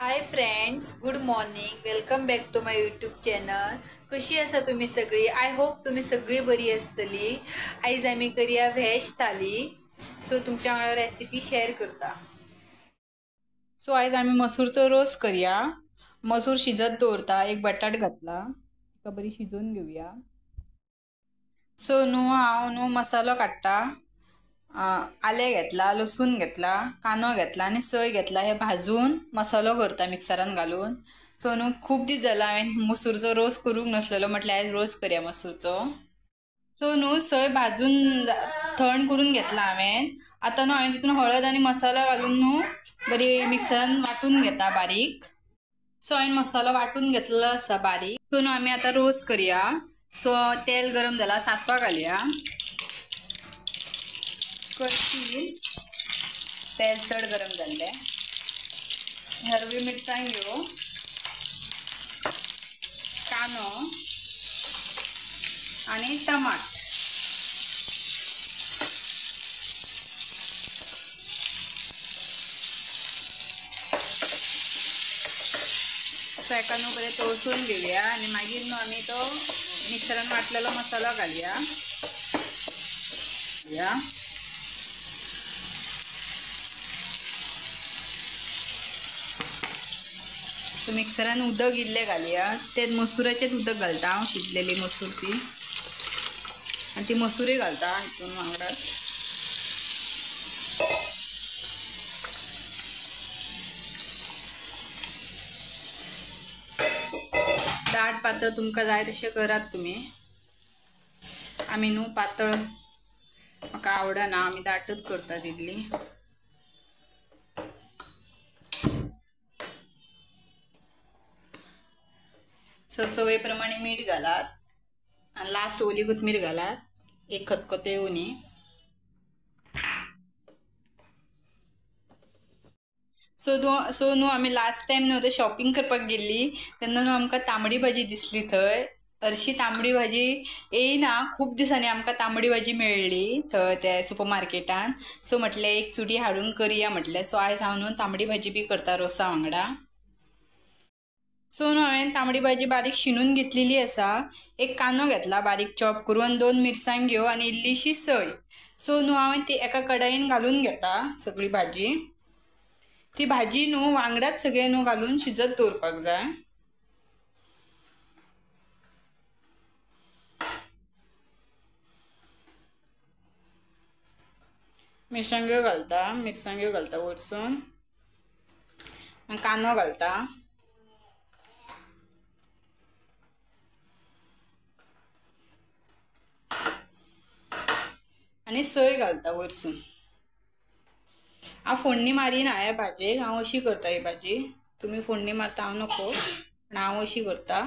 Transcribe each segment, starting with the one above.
Hi friends, good morning. Welcome back to my YouTube channel. कशी आसा तुम्ही सगळी? आय होप तुम्ही सगळी बरी आसतली. आयज आमी करूया व्हेज थाली. सो तुमच्या वांगडा रेसिपी शेअर करता. सो आयज आमी मसूरचो रोस करूया. मसूर शिजत दवरता. एक बटाट घातला, ताका बरी शिजोवन घेवया. सो हांव मसालो काडटा. आले घेतला, लसूण घेतला, कांदो घेतला आणि सय घेतला. हे भाजून मसालो करता मिक्सरान घालून. सो खूप दीस जाला हांवें मसूरचो रोस करूंक नसलेलो, म्हटल्यार आयज रोस करया मसूरचो. सो सय भाजून थंड करून घेतला हांवें. आतां हांवें तितून हळद आनी मसाला घालून बरी मिक्सरान वाटून घेता बारीक. सो हांवें मसालो वाटून घेतलेलो आसा बारीक. सो आमी आतां रोस करया. सो तेल गरम जाला, सासवा घालया. करतील तेल चड गरम जाल्ले. हरवी मिरसांग्यो, कांदो आणि टमाट. सो एका बरें तळसून घेवया आणि मागीर आमी तो मिक्सरान वाटलेलो मसालो घालया. सो मिक्सरान उदक इल्लें घालया. ते मसुराचेच उदक घालता हांव, शिजलेली मसूर ती. आणि ती मसुरी घालता हितून वांगडाच. दाट पातळ तुमकां जाय तशें करात तुमी. आमी पातळ म्हाका आवडना, आमी दाटच करतात इल्ली. सो चवे प्रमाणे मीठ घालात आणि लास्ट ओली कोथमीर घालात. एक खतखतो येवनी. सो आमी लास्ट टाइम ते शॉपिंग करपाक गेल्ली तेन्ना आमकां तांबडी भाजी दिसली थंय. हरशी तांबडी भाजी येयना. खूब दिसांनी आमकां तांबडी भाजी मेळ्ळी थंय त्या सुपर मार्केटान. सो म्हटलें एक चुडी हाडून करया म्हटलें. सो आयज हांव तांबडी भाजी बी करता रोसा वांगडा. सो हांवें तांबडी भाजी बारीक शिनून घेतलेली आसा. एक कांदो घेतला बारीक चॉप करून आनी 2 मिरसांग्यो आनी इल्लीशी सय. सो हांवें ती एका कडाईन घालून घेता सगळी भाजी. ती भाजी वांगडाच सगळे घालून शिजत दवरपाक जाय. मिरसांग्यो घालता वरसून. कांदो घालता. आणि सय घालता वरसून. हांव फोडणी मारिना ह्या भाजयेक. हांव अशी करता ही भाजी. तुम्ही फोडणी मारता हांव नको, पण हांव अशी करता.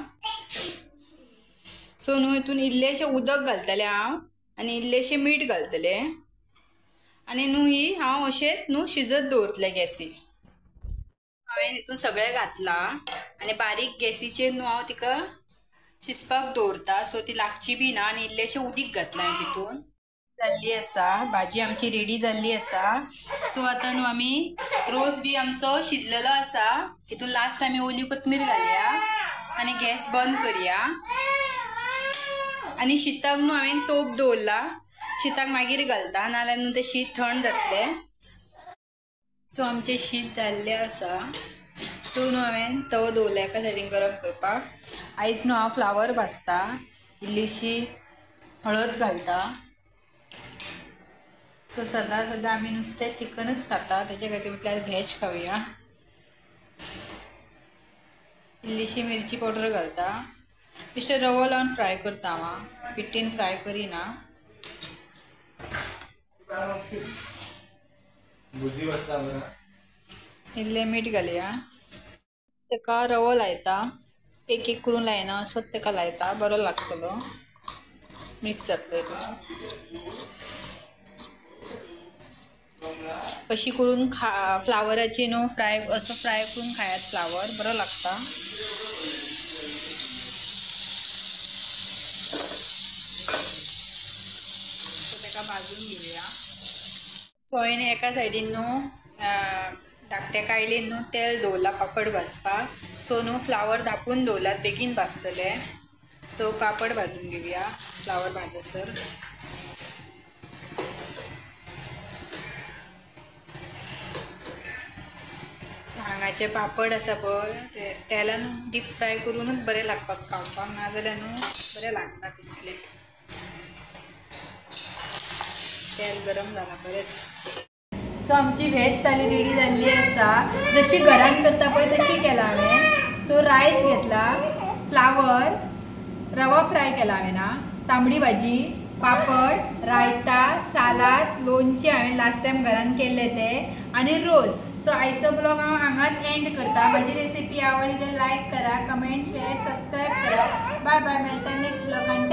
सो हितून इल्लेशें उदक घालतलें हांव आनी इल्लेशें मीठ घालतलें. आनी ही हांव अशेंच शिजत दवरतलें गॅसीर. हांवें हितून सगळें घातलां आनी बारीक गॅसीचेर हांव तिका शिजपाक दवरता. सो ती लागची बी ना. आनी इल्लेशें उदीक घातलां हांवें तितून. जाल्ली आसा भाजी आमची रेडी जाल्ली आसा. सो आतां आमी रोस बी आमचो शिजलेलो आसा. हितून लास्ट आमी ओली कोथमीर घालया आनी गॅस बंद करया. आनी शीताक हांवें तोप दवरला. शीताक मागीर घालता, नाल्यार तें शीत थंड जातलें. सो आमचें शीत जाल्लें आसा. सो हांवें तवो दवरला एका सायडीन गरम करपाक. आयज हांव फ्लावर भाजता. इल्लीशी हळद घालता. सो सदां आमी नुस्तें चिकनच खाता, तेजे खातीर म्हटल्यार व्हेज खावया. इल्लीशी मिरची पावडर घालता. बेश्टें रवो लावन फ्राय करता हांव, पिट्टीन फ्राय करिना. इल्लें मीठ घालया. तेका रवो लायता. एक एक करून लायना, असोच तेका लायता. बरो लागतलो, मिक्स जातलो हितून. अशी करून फ्लावराची फ्राय असो फ्राय करून खायात. फ्लावर बरो लागता. तेका भाजून घेवया. सो हांवें एका सायडीन धाकट्या कायलेन न्हू तेल दवरला पापड भाजपाक. सो न्हू फ्लावर धापून दवरलात बेगीन भाजतले. सो पापड भाजून घेवया फ्लावर भाजसर. हांगाचे पापड आसा पळय ते तेलान डीप फ्राय करूनच बरें लागतात खावपाक, नाजाल्यार न्हू बरें लागना तितले. तेल गरम जाला बरेंच. सो आमची व्हेज थाली रेडी जाल्ली आसा. जशी घरान करता पळय तशी केला हांवें. सो रायस घेतला, फ्लावर, रवा फ्राय केला हांवें ना, तांबडी भाजी, पापड, रायता, सालाद, लोणचें हांवें लास्ट टायम घरान केल्ले ते, आनी रोस. सो आयचो ब्लॉग हांव हांगाच एंड करता. म्हाजी रेसिपी आवडली जाल्यार लायक करा, कमेंट, शेअर, सबस्क्राईब करा. Bye bye. मेळटा नेक्स्ट ब्लॉगान.